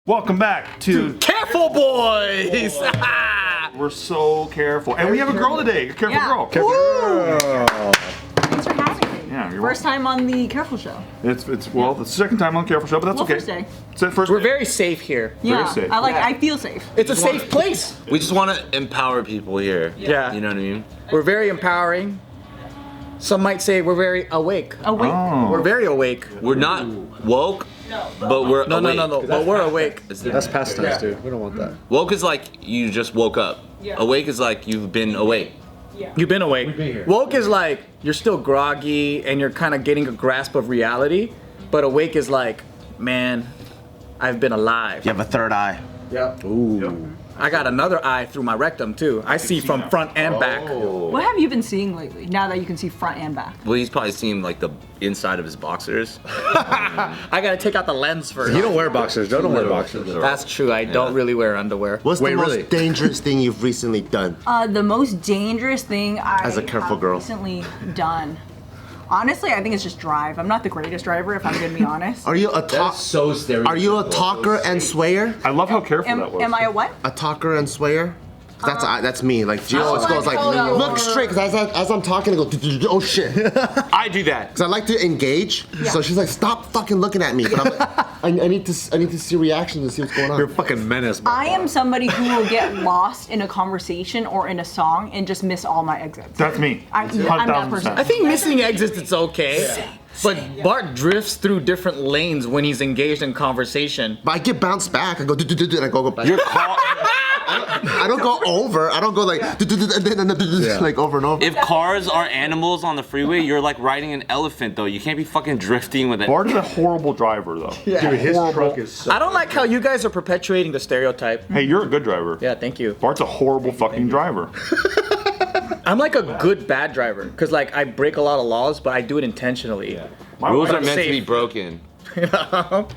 Welcome back to Careful Boys! We're so careful. And we have a girl today. A careful girl. Careful girl. Thanks for having me. Yeah, you're First time on the Careful Show. It's the second time on the Careful Show, but that's okay. First day. It's the first We're day. very safe here. Yeah, safe. I feel safe. It's a safe place. We just want to empower people here. Yeah. You know what I mean? We're very empowering. Some might say we're very awake. Awake. Oh. We're very awake. We're not woke, but we're No, awake. but we're awake. That's past tense, dude. We don't want that. Woke is like you just woke up. Yeah. Awake is like you've been awake. You've been awake. Woke is like you're still groggy and you're kind of getting a grasp of reality. But awake is like, man, I've been alive. You have a third eye. Yep. Ooh. I got another eye through my rectum too. I see from front and back. What have you been seeing lately? Now that you can see front and back. Well, he's probably seen like the inside of his boxers. I gotta take out the lens first. You don't wear boxers. Joe don't wear boxers. That's true. I don't really wear underwear. What's the most really? dangerous thing you've recently done? The most dangerous thing As a careful have girl. recently done. Honestly, I think it's just drive. I'm not the greatest driver, if I'm gonna be honest. Are you a talk? So stereotypical. Are you a talker and swayer? I love how careful that was. Am I a what? A talker and swayer? That's me. Like Gio always Oh goes like, my God. look straight. Cause as I'm talking, I go, oh shit. I do that. Cause I like to engage. Yeah. So she's like, stop fucking looking at me. But I'm like, I need to see reactions and see what's going on. You're a fucking menace. I am somebody who will get lost in a conversation or in a song and just miss all my exits. That's me. I'm that person. I think missing exits it's okay. But Bart drifts through different lanes when he's engaged in conversation. But I get bounced back. I go, and I go back. Your car. I don't go over. I don't go like, like over and over. If cars are animals on the freeway, you're like riding an elephant though. You can't be fucking drifting with it. Bart is a horrible driver, though. Dude, his truck is so I don't like how you guys are perpetuating the stereotype. Hey, you're a good driver. Yeah, thank you. Bart's a horrible fucking driver. I'm like a good bad driver because like I break a lot of laws, but I do it intentionally. Rules wife are meant to safe. be broken. You know?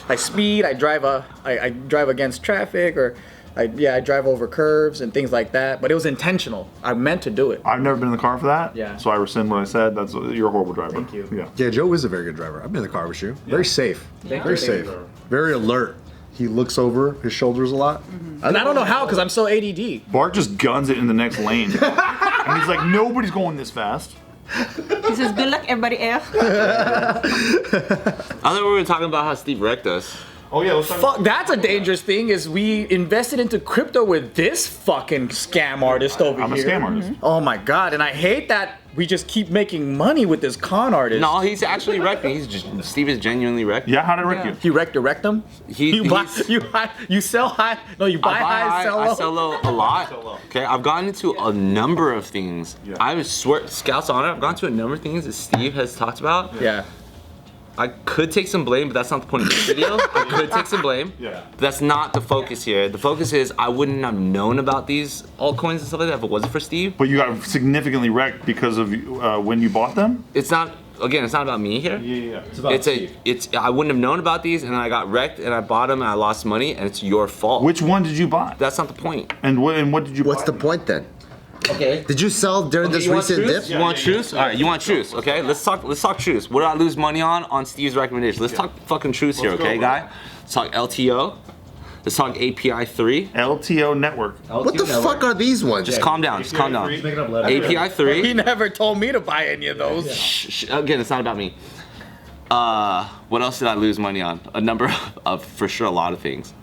I speed. I drive against traffic, or I drive over curves and things like that. But it was intentional. I meant to do it. I've never been in the car for that. Yeah. So I rescind what I said. You're a horrible driver. Thank you. Yeah. Yeah, Joe is a very good driver. I've been in the car with you. Very safe. Very safe. Very alert. He looks over his shoulders a lot. And I don't know how because I'm so ADD. Bart just guns it in the next lane. And he's like, nobody's going this fast. He says, good luck, everybody else. I thought we were talking about how Steve wrecked us. Oh yeah, let's talk Fuck, that's a dangerous thing. Is we invested into crypto with this fucking scam artist over I'm a here. scam artist. Oh my god, and I hate that we just keep making money with this con artist. No, he's actually wrecked me. Steve is genuinely wrecked. Yeah, how did I wreck you? You wrecked your rectum? You buy, you sell high. No, you buy high, sell low. I sell low a lot. Okay, I've gotten into a number of things. Yeah. I swear, Scouts on it. I've gone to a number of things that Steve has talked about. Yeah. I could take some blame, but that's not the point of this video. I could take some blame. Yeah. But that's not the focus here. The focus is I wouldn't have known about these altcoins and stuff like that if it wasn't for Steve. But you got significantly wrecked because of when you bought them? It's not. Again, it's not about me here. Yeah. I wouldn't have known about these, and then I got wrecked, and I bought them, and I lost money, and it's your fault. Which one did you buy? That's not the point. And what did you buy? What's the point then? Okay. Did you sell during this You want recent truth? dip? You want truth? All right, you want truth? Okay, let's talk truth. What did I lose money on Steve's recommendation? Let's talk fucking truth here, Let's okay, go, guy? Let's talk LTO. Let's talk API 3. LTO network. What the fuck are these ones? Just calm down. Just calm down. API 3. He never told me to buy any of those. Shh. Again, it's not about me. What else did I lose money on? A number of, for sure, a lot of things.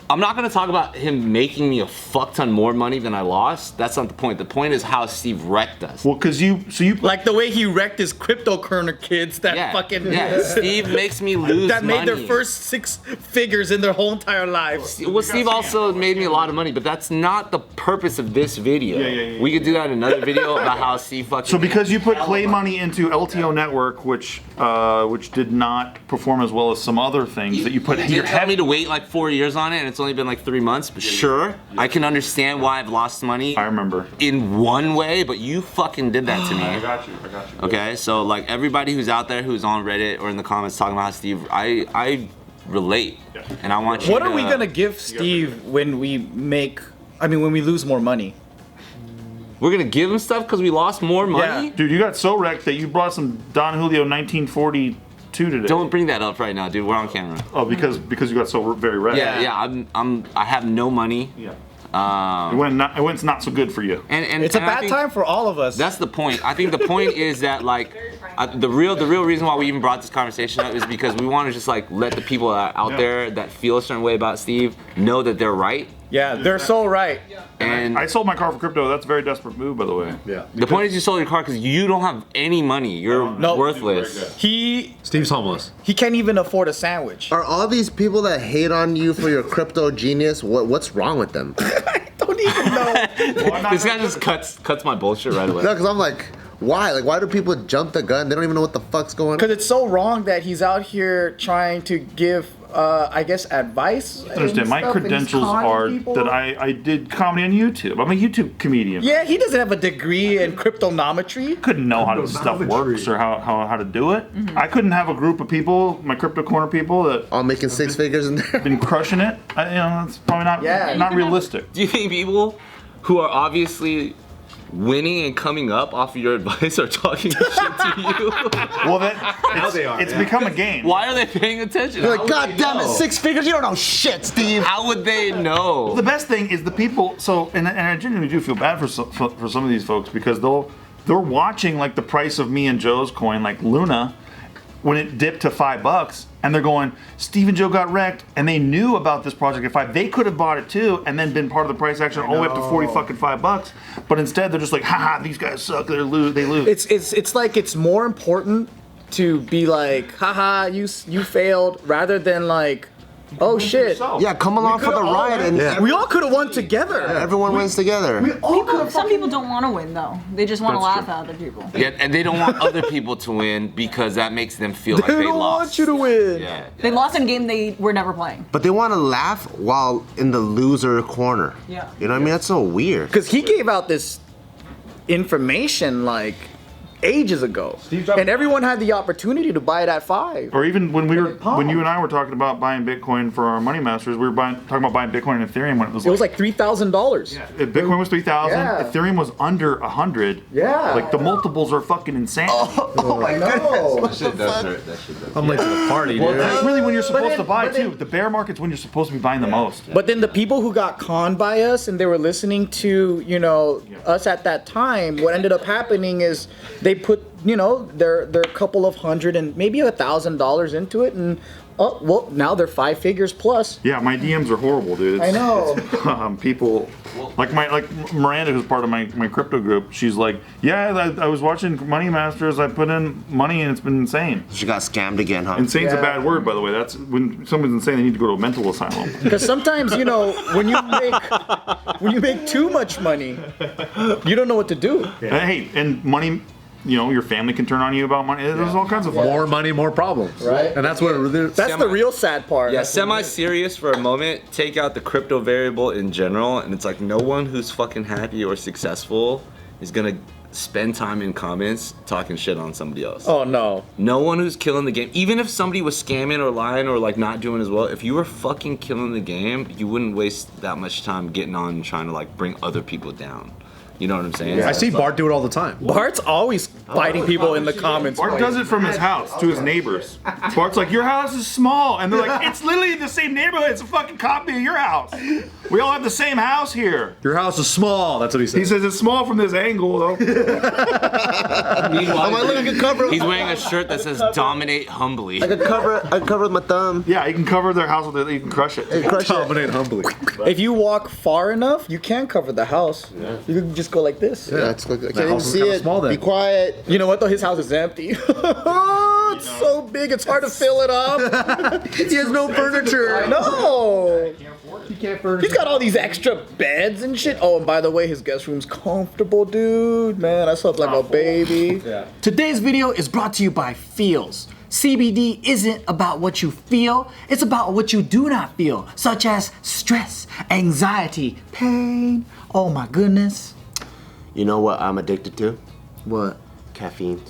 I'm not gonna talk about him making me a fuck ton more money than I lost. That's not the point. The point is how Steve wrecked us. Well, because you Like the way he wrecked his cryptocurrency kids that Steve makes me lose that made money. their first 6 figures in their whole entire lives. Well, Steve also made me a lot of money, but that's not the purpose of this video. Yeah. We could do that in another video about how Steve fucking. So because you put play money into LTO network, which did not perform as well as some other things that you put You your tell me to wait like 4 years on it, and it's only been like 3 months. But sure, I can understand why I've lost money. I remember. In one way, but you fucking did that to me. I got you. Okay, so like everybody who's out there who's on Reddit or in the comments talking about Steve, I relate, and I want you. What are we gonna give Steve when we lose more money? We're gonna give him stuff because we lost more money. Yeah. Dude, you got so wrecked that you brought some Don Julio 1940 2 today. Don't bring that up right now, dude. We're on camera. Oh, because you got so very red. Yeah. I have no money. Yeah. It went not so good for you. And It's a and I bad think time for all of us. That's the point. I think the point is that like the real reason why we even brought this conversation up is because we want to just like let the people out there that feel a certain way about Steve know that they're right. Yeah, they're so right. And I sold my car for crypto. That's a very desperate move, by the way. Yeah. the point is you sold your car because you don't have any money. You're No. worthless. Steve's homeless. He can't even afford a sandwich. Are all these people that hate on you for your crypto genius? What's wrong with them? Don't even know. This guy just cuts my bullshit right away. No, because I'm like, why? Like, why do people jump the gun? They don't even know what the fuck's going on. Because it's so wrong that he's out here trying to give, I guess, advice. I understand. My credentials are that I did comedy on YouTube. I'm a YouTube comedian. Yeah, he doesn't have a degree in cryptonometry. Couldn't know how this stuff works or how to do it. I couldn't have a group of people, my crypto corner people, that All making 6 figures in there. been crushing it. That's probably not Yeah. not realistic. Do you think people who are obviously winning and coming up off of your advice are talking shit to you? Well, it's become a game. Why are they paying attention? You're How like, would God they damn it, know? 6 figures? You don't know shit, Steve. How would they know? The best thing is the people. So, and I genuinely do feel bad for some of these folks because they're watching like the price of me and Joe's coin, like Luna, when it dipped to $5, and they're going, Steve and Joe got wrecked, and they knew about this project at 5. They could have bought it too, and then been part of the price action all the way up to 40 fucking $5. But instead, they're just like, haha, these guys suck. They lose. It's like it's more important to be like, haha, you failed, rather than like, oh shit. Yeah, come along for the ride, and We all could have won together. everyone wins together. Some people don't want to win though. They just want to That's laugh true. at other people. Yeah, and they don't want other people to win because that makes them feel like They they don't lost. want you to win. Yeah. They lost in a game they were never playing. But they want to laugh while in the loser corner. Yeah. You know what I mean? That's so weird. Because he gave out this information like ages ago, and everyone had the opportunity to buy it at 5. Or even when you and I were talking about buying Bitcoin for our money masters, we were talking about buying Bitcoin and Ethereum when it was It was like $3,000. Bitcoin was 3,000, Yeah. Ethereum was under 100. Yeah. Like the multiples are fucking insane. Oh my god. Shit does hurt. That shit does. I'm late to the party, dude. That's really when you're supposed to buy but then- too. The bear market's when you're supposed to be buying the most. But then the people who got conned by us and they were listening to, us at that time, what ended up happening is they put, their couple of $100 and maybe $1,000 into it, and now they're 5 figures plus. Yeah, my DMs are horrible, dude. I know. People like Miranda, who's part of my crypto group. She's like, yeah, I was watching Money Masters. I put in money and it's been insane. She got scammed again, huh? Insane's a Yeah. bad word, by the way. That's when someone's insane, they need to go to a mental asylum. Because sometimes, when you make too much money, you don't know what to do. Hey, and money. Your family can turn on you about money. There's all kinds of More money, more problems. Right. And that's what That's the real sad part. Yeah, semi-serious for a moment. Take out the crypto variable in general, and it's like no one who's fucking happy or successful is gonna spend time in comments talking shit on somebody else. Oh no. No one who's killing the game, even if somebody was scamming or lying or like not doing as well, if you were fucking killing the game, you wouldn't waste that much time getting on and trying to like bring other people down. You know what I'm saying? I see Bart do it all the time. Bart's always fighting people in the comments. Bart does it from his house to his neighbors. Bart's like, your house is small. And they're like, it's literally the same neighborhood. It's a fucking copy of your house. We all have the same house here. Your house is small. That's what he says. He says it's small from this angle, though. Meanwhile, I look like a cover. he's wearing a shirt that says "Dominate humbly." I cover with my thumb. Yeah, you can cover their house with it. You can crush it. Crush it. Dominate humbly. If you walk far enough, you can cover the house. You can just go like this. Yeah, it's like, I can't even house is see kinda it. small then. Be quiet. You know what though? His house is empty. It's so big, it's hard to fill it up. He has no furniture. No. He's got all these extra beds and shit. Oh, and by the way, his guest room's comfortable, dude. Man, I slept like a baby. Yeah. Today's video is brought to you by Feels. CBD isn't about what you feel, it's about what you do not feel, such as stress, anxiety, pain. Oh my goodness. You know what I'm addicted to? What? Caffeine.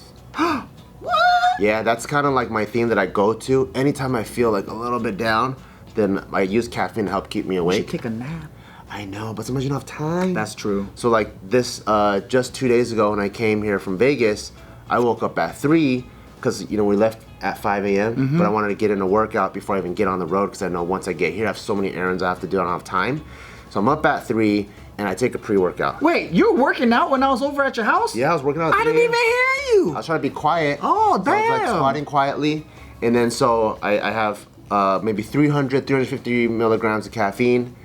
Yeah, that's kind of like my theme that I go to. Anytime I feel like a little bit down, then I use caffeine to help keep me awake. Take a nap. I know, but sometimes you don't have time. That's true. So like this, just 2 days ago when I came here from Vegas, I woke up at 3 because we left at 5 a.m. But I wanted to get in a workout before I even get on the road because I know once I get here, I have so many errands I have to do. I don't have time. So I'm up at 3 and I take a pre-workout. Wait, you were working out when I was over at your house? Yeah, I was working out. I didn't even hear you. I was trying to be quiet. Oh, So I was like damn. squatting quietly, and then so I have maybe 350 milligrams of caffeine.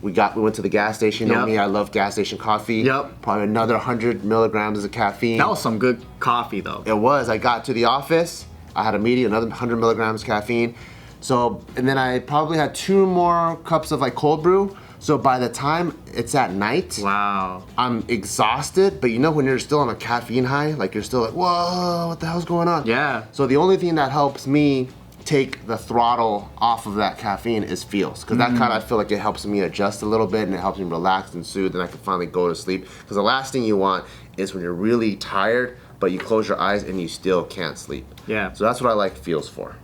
We went to the gas station. You know Yep. me, I love gas station coffee. Yep. Probably another 100 milligrams of caffeine. That was some good coffee, though. It was. I got to the office. I had a meeting, another 100 milligrams caffeine. So, and then I probably had 2 more cups of like cold brew. So by the time it's at night, Wow. I'm exhausted. But when you're still on a caffeine high, like you're still like, whoa, what the hell's going on? Yeah. So the only thing that helps me take the throttle off of that caffeine is feels. Because that kind of, I feel like it helps me adjust a little bit and it helps me relax and soothe and I can finally go to sleep. Because the last thing you want is when you're really tired, but you close your eyes and you still can't sleep. Yeah. So that's what I like feels for.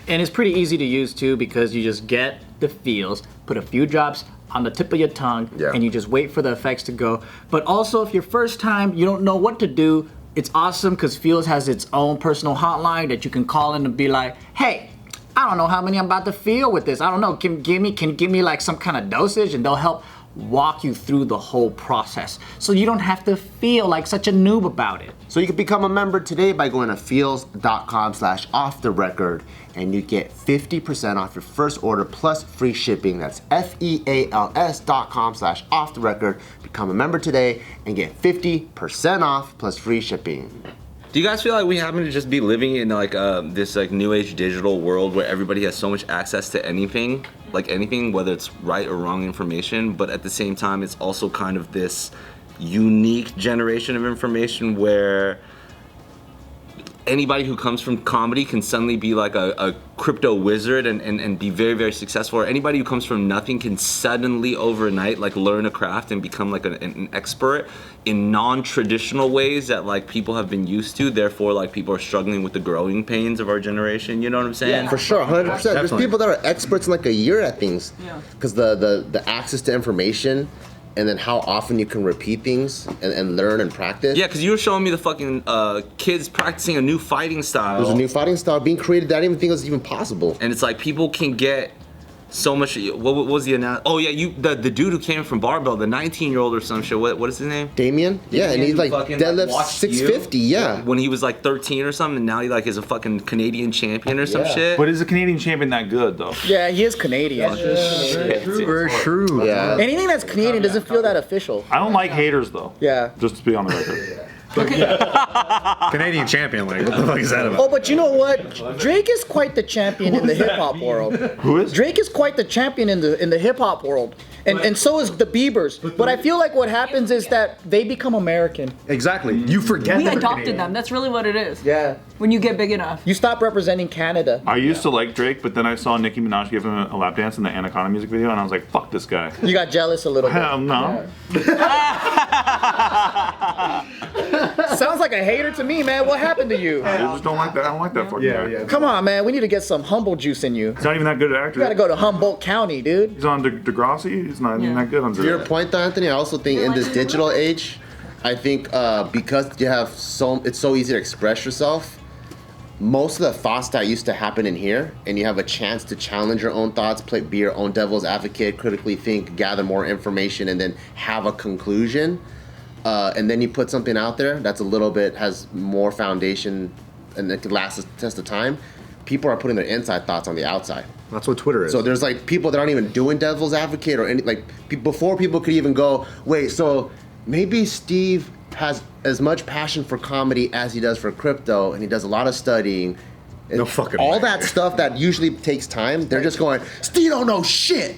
And it's pretty easy to use too because you just get the feels, put a few drops on the tip of your tongue, Yeah. and you just wait for the effects to go. But also, if your first time, you don't know what to do, it's awesome because Feels has its own personal hotline that you can call in and be like, hey, I don't know how many I'm about to feel with this. I don't know. Can you give me like some kind of dosage, and they'll help walk you through the whole process so you don't have to feel like such a noob about it. So you can become a member today by going to feels.com/offtherecord and you get 50% off your first order plus free shipping. That's feals.com/offtherecord. Become a member today and get 50% off plus free shipping. Do you guys feel like we happen to just be living in like this like new age digital world where everybody has so much access to anything, whether it's right or wrong information, but at the same time it's also kind of this unique generation of information where anybody who comes from comedy can suddenly be like a crypto wizard and be very, very successful, or anybody who comes from nothing can suddenly overnight like learn a craft and become like an expert in non-traditional ways that like people have been used to. Therefore, like people are struggling with the growing pains of our generation. You know what I'm saying? For sure, 100%. There's people that are experts in like a year at things. Yeah. Because the access to information and then how often you can repeat things and learn and practice. Yeah, because you were showing me the fucking kids practicing a new fighting style. There's a new fighting style being created that I didn't even think was even possible. And it's like people can get so much. What was the analogy? Oh yeah, the dude who came from Barbell, the 19-year-old or some shit. What is his name? Damien? Yeah, and he like Fucking, deadlifts watched 650, yeah. When he was like 13 or something, and now he like is a fucking Canadian champion or some Yeah. shit. But is a Canadian champion that good though? Yeah, he is Canadian. Shit. Very true. Yeah. Anything that's Canadian doesn't feel that official. I don't like haters though. Yeah. Just to be on the record. Canadian champion, like, what the fuck is that about? Oh, but you know what? Drake is quite the champion in the hip hop world. Who is? Drake is quite the champion in the hip hop world, and so is the Biebers. But I feel like what happens is that they become American. Exactly. You forget We they're adopted Canadian. them. That's really what it is. Yeah. When you get big enough. You stop representing Canada. I used to like Drake, but then I saw Nicki Minaj give him a lap dance in the Anaconda music video, and I was like, "Fuck this guy." You got jealous a little bit. Hell no. Sounds like a hater to me, man. What happened to you? I just don't like that. I don't like that fucking guy. Come on, man. We need to get some humble juice in you. He's not even that good at acting. You gotta go to Humboldt County, dude. He's on Degrassi. He's not even that good on To your Degrassi. point, though, Anthony, I also think in this digital age, I think because you have it's so easy to express yourself. Most of the thoughts that used to happen in here, and you have a chance to challenge your own thoughts, be your own devil's advocate, critically think, gather more information, and then have a conclusion. And then you put something out there that's a little bit has more foundation, and it can last a test of time. People are putting their inside thoughts on the outside. That's what Twitter is. So there's like people that aren't even doing devil's advocate or any before people could even go, wait, so maybe Steve has as much passion for comedy as he does for crypto, and he does a lot of studying. No fucking all way. that stuff that usually takes time. They're just going, Steve don't know shit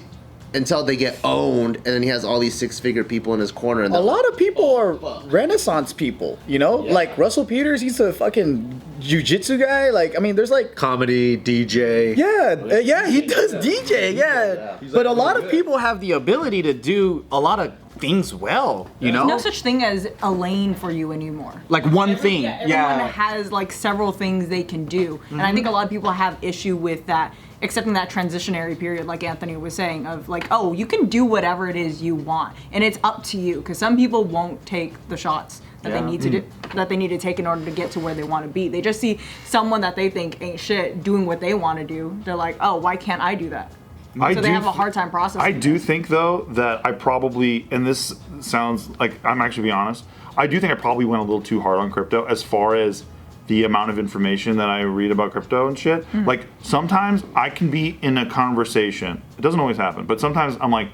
until they get owned, and then he has all these 6-figure people in his corner. And A lot of people are Renaissance people, you know? Like Russell Peters, he's a fucking jiu-jitsu guy. Like, I mean, there's like comedy, DJ. yeah, he does DJ, yeah. But a lot of people have the ability to do a lot of things well, you know? There's no such thing as a lane for you anymore. Like one thing. Everyone has like several things they can do. And I think a lot of people have issue with that, except in that transitionary period, like Anthony was saying, of like, oh, you can do whatever it is you want. And it's up to you, because some people won't take the shots that they need to do, that they need to take in order to get to where they want to be. They just see someone that they think ain't shit doing what they want to do. They're like, oh, why can't I do that? So they have a hard time processing. I do think though that I probably, and this sounds like I'm actually being honest, I do think I probably went a little too hard on crypto as far as the amount of information that I read about crypto and shit. Like sometimes I can be in a conversation. It doesn't always happen, but sometimes I'm like,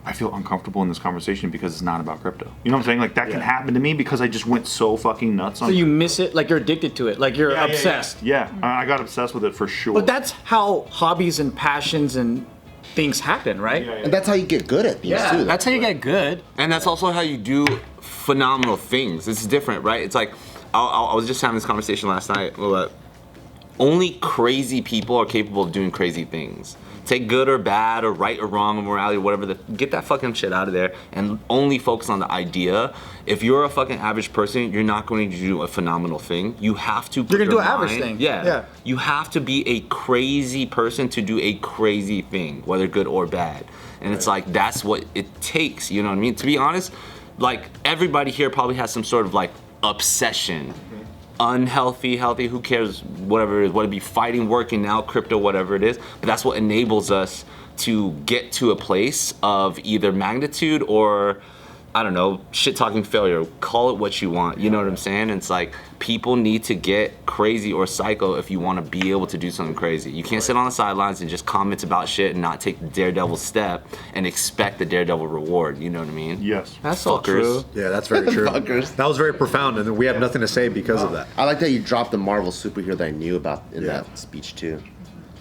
I feel uncomfortable in this conversation because it's not about crypto. You know what I'm saying? Like that can happen to me because I just went so fucking nuts on. So you miss it, like you're addicted to it, like you're obsessed. Yeah, I got obsessed with it for sure. But that's how hobbies and passions and things happen, right? And that's how you get good at things too. That's how you get good. And that's also how you do phenomenal things. It's different, right? It's like, I was just having this conversation last night. Only crazy people are capable of doing crazy things. Take good or bad or right or wrong or morality or whatever, get that fucking shit out of there and only focus on the idea. If you're a fucking average person, you're not going to do a phenomenal thing. You have to. You're gonna do an average thing. Yeah. You have to be a crazy person to do a crazy thing, whether good or bad. And it's like, that's what it takes, you know what I mean? To be honest, like everybody here probably has some sort of like obsession. Unhealthy, healthy, who cares, whatever it is, whether it be fighting, working out, crypto, whatever it is, but that's what enables us to get to a place of either magnitude or, I don't know, shit-talking failure. Call it what you want, you know what I'm saying? It's like, people need to get crazy or psycho if you want to be able to do something crazy. You can't sit on the sidelines and just comment about shit and not take the daredevil step and expect the daredevil reward, you know what I mean? Yes. That's so true. Yeah, that's very true. Fuckers. That was very profound, and we have nothing to say because of that. I like that you dropped the Marvel superhero that I knew about in that speech too.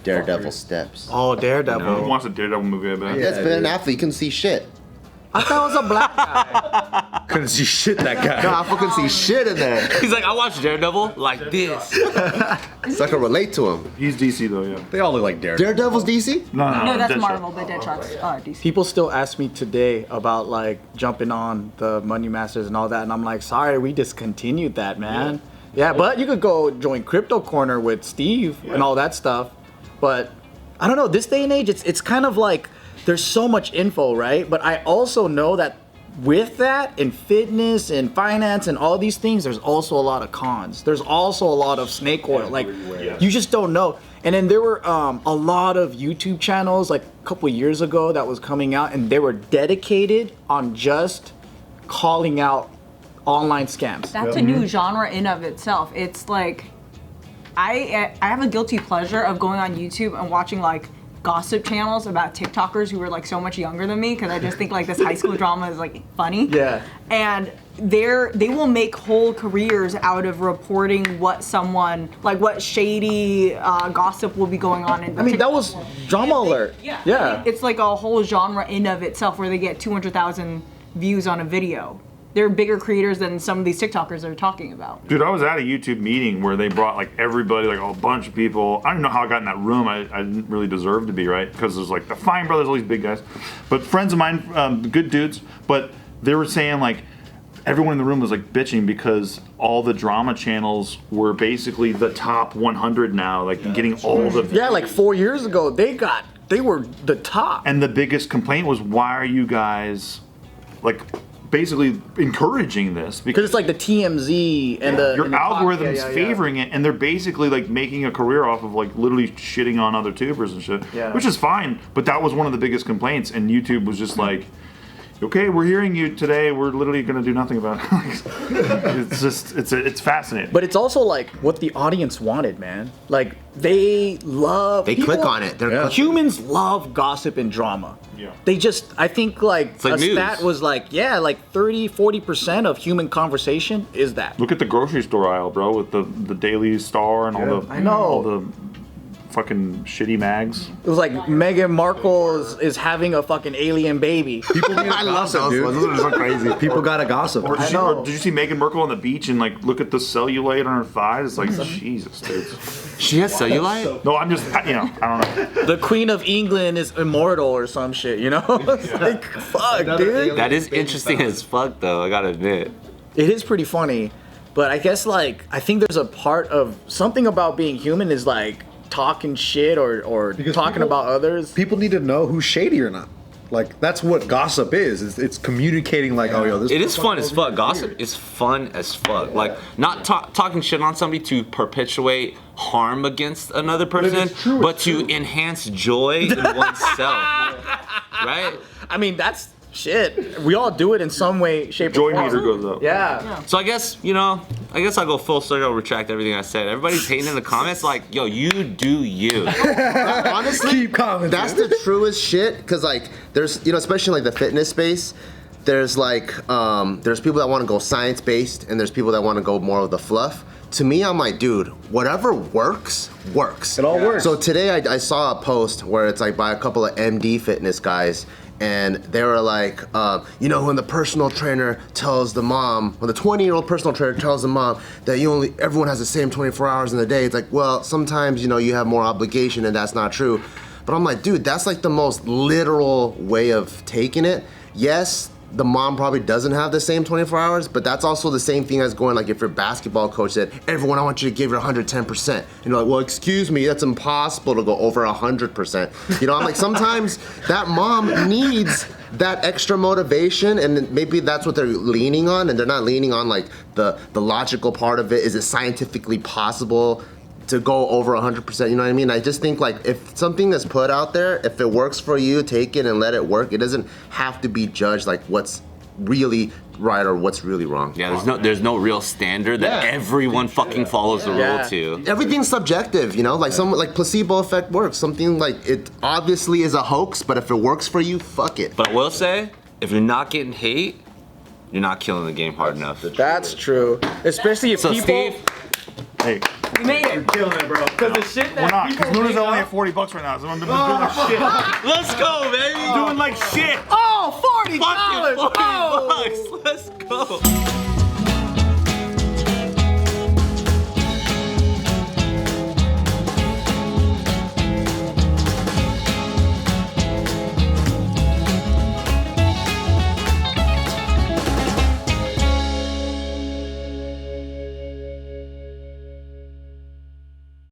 Daredevil steps. Oh, Daredevil. Who wants a Daredevil movie? I bet. Yeah, it's been an athlete. You can see shit. I thought it was a black guy. Couldn't see shit, that guy. No, I fucking see shit in there. He's like, I watch Daredevil like this. So I can relate to him. He's DC though, yeah. They all look like Daredevil. Daredevil's DC? No, that's Deadshot. Marvel, but Deadshot's DC. People still ask me today about like jumping on the Money Masters and all that, and I'm like, sorry, we discontinued that, man. Yeah, but you could go join Crypto Corner with Steve and all that stuff. But I don't know, this day and age, it's kind of like there's so much info, right? But I also know that with that, in fitness and finance and all these things, there's also a lot of cons. There's also a lot of snake oil. Like, you just don't know. And then there were a lot of YouTube channels like a couple years ago that was coming out, and they were dedicated on just calling out online scams. That's a new genre in of itself. It's like, I have a guilty pleasure of going on YouTube and watching like gossip channels about TikTokers who are like so much younger than me, because I just think like this high school drama is like funny. Yeah. And they will make whole careers out of reporting what someone, like what shady gossip will be going on in the I mean, that TikTok was world. Drama Alert. Yeah. It's like a whole genre in of itself where they get 200,000 views on a video. They're bigger creators than some of these TikTokers are talking about. Dude, I was at a YouTube meeting where they brought like everybody, like a bunch of people. I don't know how I got in that room. I didn't really deserve to be, right? Because there's like the Fine Brothers, all these big guys. But friends of mine, good dudes, but they were saying like, everyone in the room was like bitching because all the drama channels were basically the top 100 now, like getting all the... Yeah, like 4 years ago, they were the top. And the biggest complaint was, why are you guys like basically encouraging this? Because it's like the TMZ and the... Your and the algorithm's yeah. favoring it, and they're basically like making a career off of like literally shitting on other tubers and shit, which is fine. But that was one of the biggest complaints, and YouTube was just like, okay, we're hearing you today. We're literally going to do nothing about it. It's just, it's fascinating. But it's also like what the audience wanted, man. Like they love. They click on it. Humans love gossip and drama. Yeah. They just, I think like like a news. stat was like, like 30-40% of human conversation is that. Look at the grocery store aisle, bro, with the Daily Star and all the I know. all the fucking shitty mags. It was like Meghan Markle is having a fucking alien baby. People need to gossip, dude. Those are so crazy. People gotta gossip. Or I know. did you see Meghan Markle on the beach and like look at the cellulite on her thighs? It's like Jesus, dude. She has cellulite? No, I'm just I don't know. The Queen of England is immortal or some shit, you know? It's like, fuck, dude. That is interesting as fuck, though. I gotta admit. It is pretty funny, but I guess like I think there's a part of something about being human is like talking shit or talking about others. People need to know who's shady or not. Like that's what gossip is. It's communicating like, oh yo, this. It is fun as fuck. Gossip is fun as fuck. Like not talking shit on somebody to perpetuate harm against another person, but to enhance joy in oneself. Right? I mean, that's shit. We all do it in some way, shape, Joy or form. meter goes up. Yeah. So I guess I'll go full circle, retract everything I said. Everybody's hating in the comments like, yo, you do you. Honestly, Keep commenting. that's the truest shit. Cause like, there's especially in like the fitness space, there's like there's people that want to go science based, and there's people that want to go more of the fluff. To me, I'm like, dude, whatever works. It all works. So today I saw a post where it's like by a couple of MD fitness guys, and they were like, when the personal trainer tells the mom, when the 20-year-old personal trainer tells the mom that everyone has the same 24 hours in the day, it's like, well, sometimes, you have more obligation, and that's not true. But I'm like, dude, that's like the most literal way of taking it. Yes, the mom probably doesn't have the same 24 hours, but that's also the same thing as going like if your basketball coach said, everyone, I want you to give your 110%. And you're like, well, excuse me, that's impossible to go over 100%. I'm like, sometimes that mom needs that extra motivation, and maybe that's what they're leaning on, and they're not leaning on like the logical part of it. Is it scientifically possible to go over 100%, you know what I mean? I just think like if something is put out there, if it works for you, take it and let it work. It doesn't have to be judged like what's really right or what's really wrong. Yeah, there's no real standard that everyone fucking follows the rule to. Everything's subjective, like like placebo effect works. Something like it obviously is a hoax, but if it works for you, fuck it. But I will say, if you're not getting hate, you're not killing the game hard enough. That's true. Especially if So people. Steve, Hey, We made it. Killing it, bro. Because the shit we're that not, people because Luna's bring only up- at $40 right now, so I'm doing like shit. let's go, baby. Doing like shit. Oh, $40. Fucking $40 Oh. bucks. Let's go.